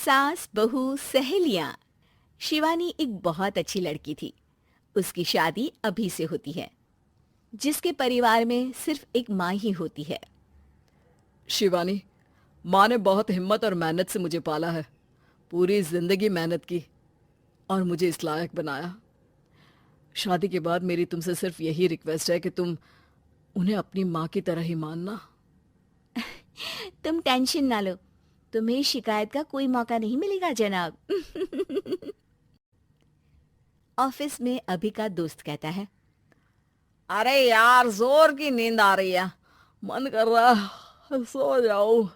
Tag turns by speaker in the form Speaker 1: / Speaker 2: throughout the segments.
Speaker 1: सास बहू सहेलियां। शिवानी एक बहुत अच्छी लड़की थी। उसकी शादी अभी से होती है, जिसके परिवार में सिर्फ एक माँ ही होती है।
Speaker 2: शिवानी, माँ ने बहुत हिम्मत और मेहनत से मुझे पाला है। पूरी जिंदगी मेहनत की और मुझे इस लायक बनाया। शादी के बाद मेरी तुमसे सिर्फ यही रिक्वेस्ट है कि तुम उन्हें अपनी माँ की तरह ही मानना।
Speaker 1: तुम टेंशन ना लो, तुम्हें शिकायत का कोई मौका नहीं मिलेगा जनाब। ऑफिस में अभी का दोस्त कहता है,
Speaker 2: अरे यार, जोर की नींद आ रही है। मन कर रहा है सो जाऊं।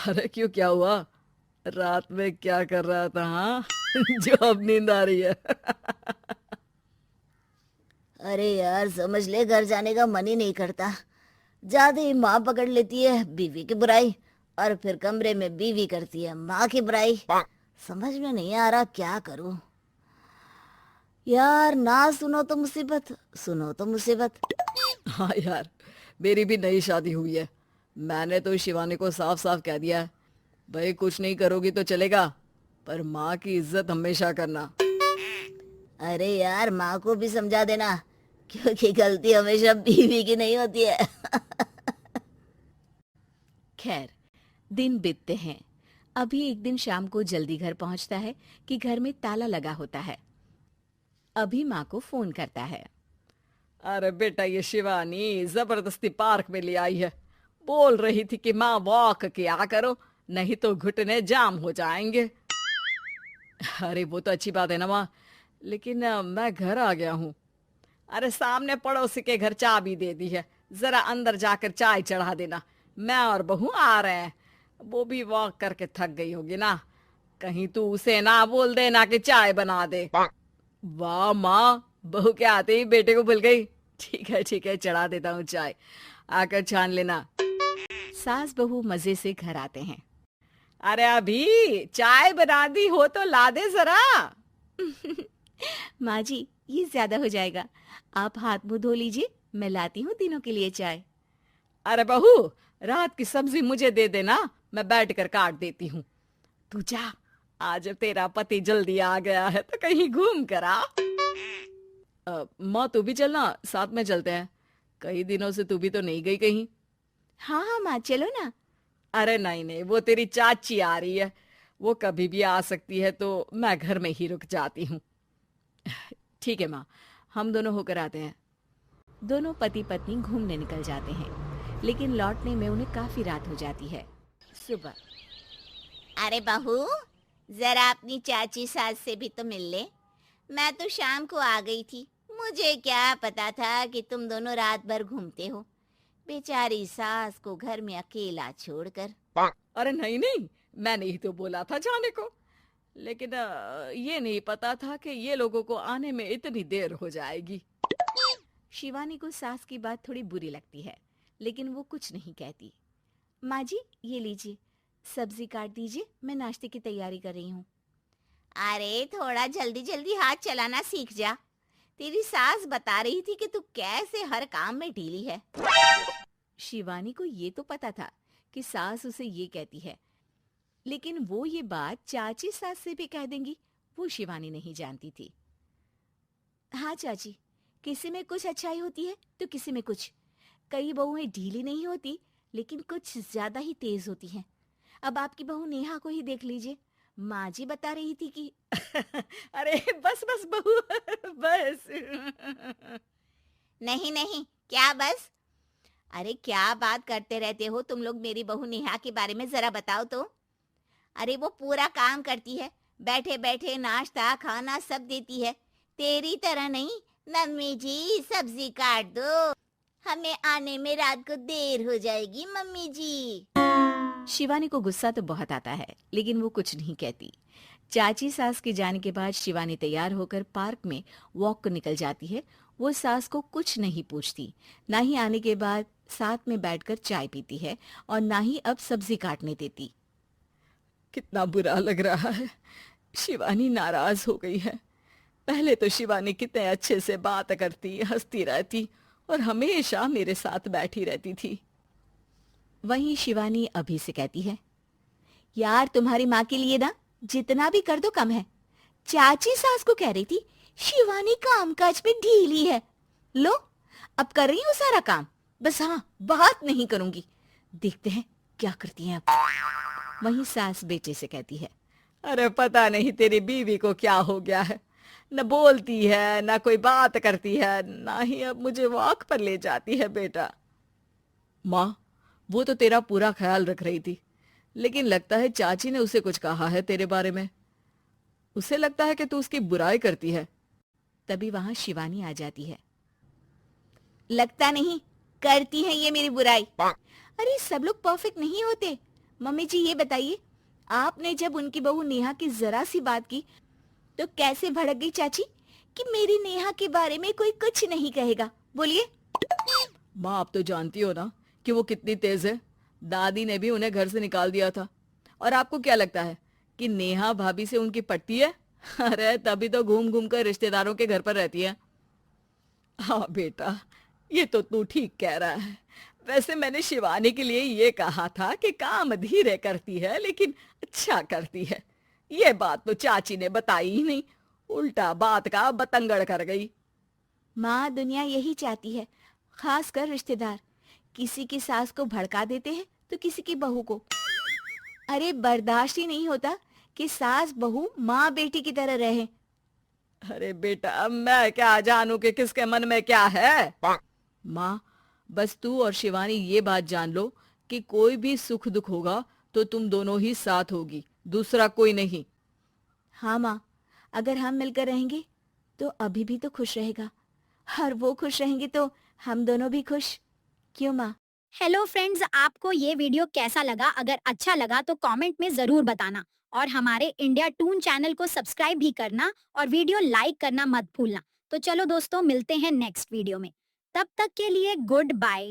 Speaker 2: अरे क्यों, क्या हुआ? रात में क्या कर रहा था? हाँ जो अब नींद आ रही है।
Speaker 3: अरे यार, समझ ले, घर जाने का मन ही नहीं करता। ज्यादा ही माँ पकड़ लेती है बीवी की बुराई, और फिर कमरे में बीवी करती है माँ की बुराई। समझ में नहीं आ रहा क्या करूं। यार, ना सुनो तो मुसीबत, सुनो तो मुसीबत।
Speaker 2: हाँ यार, मेरी भी नई शादी हुई है। मैंने तो शिवानी को साफ साफ कह दिया है, भाई कुछ नहीं करोगी तो चलेगा, पर माँ की इज्जत हमेशा करना।
Speaker 3: अरे यार, माँ को भी समझा देना, क्योंकि गलती हमेशा बीवी की नहीं होती है।
Speaker 1: खैर, दिन बीतते हैं। अभी एक दिन शाम को जल्दी घर पहुंचता है कि घर में ताला लगा होता है। अभी माँ को फोन करता है।
Speaker 2: अरे बेटा, ये शिवानी जबरदस्ती पार्क में ले आई है। बोल रही थी कि माँ वॉक किया करो, नहीं तो घुटने जाम हो जाएंगे। अरे वो तो अच्छी बात है ना माँ, लेकिन मैं घर आ गया हूँ। अरे सामने पड़ोसी के घर चाबी दे दी है, जरा अंदर जाकर चाय चढ़ा देना। मैं और बहू आ रहे हैं। वो भी वॉक करके थक गई होगी ना। कहीं तू उसे ना बोल देना कि चाय बना दे। वाह माँ, बहू के आते ही बेटे को भूल गई। ठीक है, चढ़ा देता हूँ चाय, आकर छान लेना।
Speaker 1: सास बहू मजे से घर आते हैं।
Speaker 2: अरे अभी चाय बना दी हो तो ला दे जरा।
Speaker 1: माँ जी, ये ज्यादा हो जाएगा। आप हाथ मुंह धो लीजिए, मैं लाती हूँ तीनों के लिए चाय।
Speaker 2: अरे बहू, रात की सब्जी मुझे दे देना, मैं बैठ कर काट देती हूँ। तू जा, आज तेरा पति जल्दी आ गया है तो कहीं घूम कर आ। माँ तू भी चलना, साथ में चलते हैं। कई दिनों से तू भी तो नहीं गई कहीं।
Speaker 1: हाँ हाँ माँ, चलो ना।
Speaker 2: अरे नहीं नहीं, वो तेरी चाची आ रही है। वो कभी भी आ सकती है, तो मैं घर में ही रुक जाती हूँ। ठीक है माँ, हम दोनों होकर आते हैं।
Speaker 1: दोनों पति पत्नी घूमने निकल जाते हैं, लेकिन लौटने में उन्हें काफी रात हो जाती है। सुबह।
Speaker 3: अरे बहू, जरा अपनी चाची सास से भी तो मिल ले। मैं तो शाम को आ गई थी, मुझे क्या पता था कि तुम दोनों रात भर घूमते हो, बेचारी सास को घर में अकेला छोड़कर।
Speaker 2: अरे नहीं नहीं, मैंने ही तो बोला था जाने को, लेकिन ये नहीं पता था कि ये लोगों को आने में इतनी देर हो जाएगी।
Speaker 1: शिवानी को सास की बात थोड़ी बुरी लगती है, लेकिन वो कुछ नहीं कहती। माँ जी, ये लीजिए, सब्जी काट दीजिए, मैं नाश्ते की तैयारी कर रही हूँ।
Speaker 3: अरे थोड़ा जल्दी जल्दी हाथ चलाना सीख जा। तेरी सास बता रही थी कि तू कैसे हर काम में ढीली है।
Speaker 1: शिवानी को ये तो पता था कि सास उसे ये कहती है, लेकिन वो ये बात चाची सास से भी कह देंगी, वो शिवानी नहीं जानती थी। हाँ चाची, किसी में कुछ अच्छाई होती है तो किसी में कुछ। कई बहुएं ढीली नहीं होती, लेकिन कुछ ज्यादा ही तेज होती हैं। अब आपकी बहू नेहा को ही देख लीजिए। माँ जी बता रही थी कि
Speaker 2: अरे बस बस बहू, बस।
Speaker 3: नहीं नहीं, क्या बस? अरे क्या बात करते रहते हो तुम लोग मेरी बहू नेहा के बारे में, जरा बताओ तो। अरे वो पूरा काम करती है, बैठे बैठे नाश्ता खाना सब देती है। तेरी तरह नहीं। मम्मी जी सब्जी काट दो, हमें आने में रात को देर हो जाएगी मम्मी जी।
Speaker 1: शिवानी को गुस्सा तो बहुत आता है, लेकिन वो कुछ नहीं कहती। चाची सास के जाने के बाद शिवानी तैयार होकर पार्क में वॉक को निकल जाती है। वो सास को कुछ नहीं पूछती, ना ही आने के बाद साथ में बैठकर चाय पीती है, और ना ही अब सब्जी काटने देती।
Speaker 2: कितना बुरा लग रहा है, शिवानी नाराज हो गई है। पहले तो शिवानी कितने अच्छे से बात करती, हंसती रहती और हमेशा मेरे साथ बैठी रहती थी।
Speaker 1: वहीं शिवानी अभी से कहती है, यार तुम्हारी माँ के लिए ना जितना भी कर दो कम है। चाची सास को कह रही थी शिवानी कामकाज में ढीली है। लो अब कर रही हूँ सारा काम, बस हाँ बात नहीं करूंगी। देखते हैं क्या करती हैं अब। वहीं सास बेटे से कहती है,
Speaker 2: अरे पता नहीं तेरी बीवी को क्या हो गया है, न बोलती है न कोई बात करती है, ना ही अब मुझे वॉक पर ले जाती है बेटा। माँ, वो तो तेरा पूरा ख्याल रख रही थी, लेकिन लगता है चाची ने उसे कुछ कहा है तेरे बारे में। उसे लगता है कि तू उसकी बुराई करती है।
Speaker 1: तभी वहां शिवानी आ जाती है। लगता नहीं, करती है ये मेरी बुराई। अरे सब लोग परफेक्ट नहीं होते। मम्मी जी ये बताइए, आपने जब उनकी बहू नेहा की जरा सी बात की तो कैसे भड़क गई चाची कि मेरी नेहा के बारे में कोई कुछ नहीं कहेगा? बोलिए।
Speaker 2: माँ, आप तो जानती हो ना कि वो कितनी तेज है। दादी ने भी उन्हें घर से निकाल दिया था। और आपको क्या लगता है कि नेहा भाभी से उनकी पटती है? अरे तभी तो घूम घूम कर रिश्तेदारों के घर पर रहती है। हाँ बेटा, ये तो तू ठीक कह रहा है। वैसे मैंने शिवानी के लिए ये कहा था कि काम धीरे करती है लेकिन अच्छा करती है। ये बात तो चाची ने बताई ही नहीं, उल्टा बात का बतंगड़ कर गई।
Speaker 1: माँ, दुनिया यही चाहती है, खासकर रिश्तेदार। किसी की सास को भड़का देते हैं तो किसी की बहू को। अरे बर्दाश्त ही नहीं होता कि सास बहू माँ बेटी की तरह रहे।
Speaker 2: अरे बेटा, मैं क्या जानूं कि किसके मन में क्या है। माँ, बस तू और शिवानी ये बात जान लो कि कोई भी सुख दुख होगा तो तुम दोनों ही साथ होगी, दूसरा कोई नहीं।
Speaker 1: हाँ माँ, अगर हम मिलकर रहेंगे तो अभी भी तो खुश रहेगा, और वो खुश रहेंगे तो हम दोनों भी खुश। क्यों माँ?
Speaker 4: हेलो फ्रेंड्स, आपको ये वीडियो कैसा लगा? अगर अच्छा लगा तो कमेंट में ज़रूर बताना और हमारे इंडिया टून चैनल को सब्सक्राइब भी करना और वीडियो लाइक करना मत भूलना। तो चलो दोस्तों, मिलते हैं नेक्स्ट वीडियो में। तब तक के लिए गुड बाय।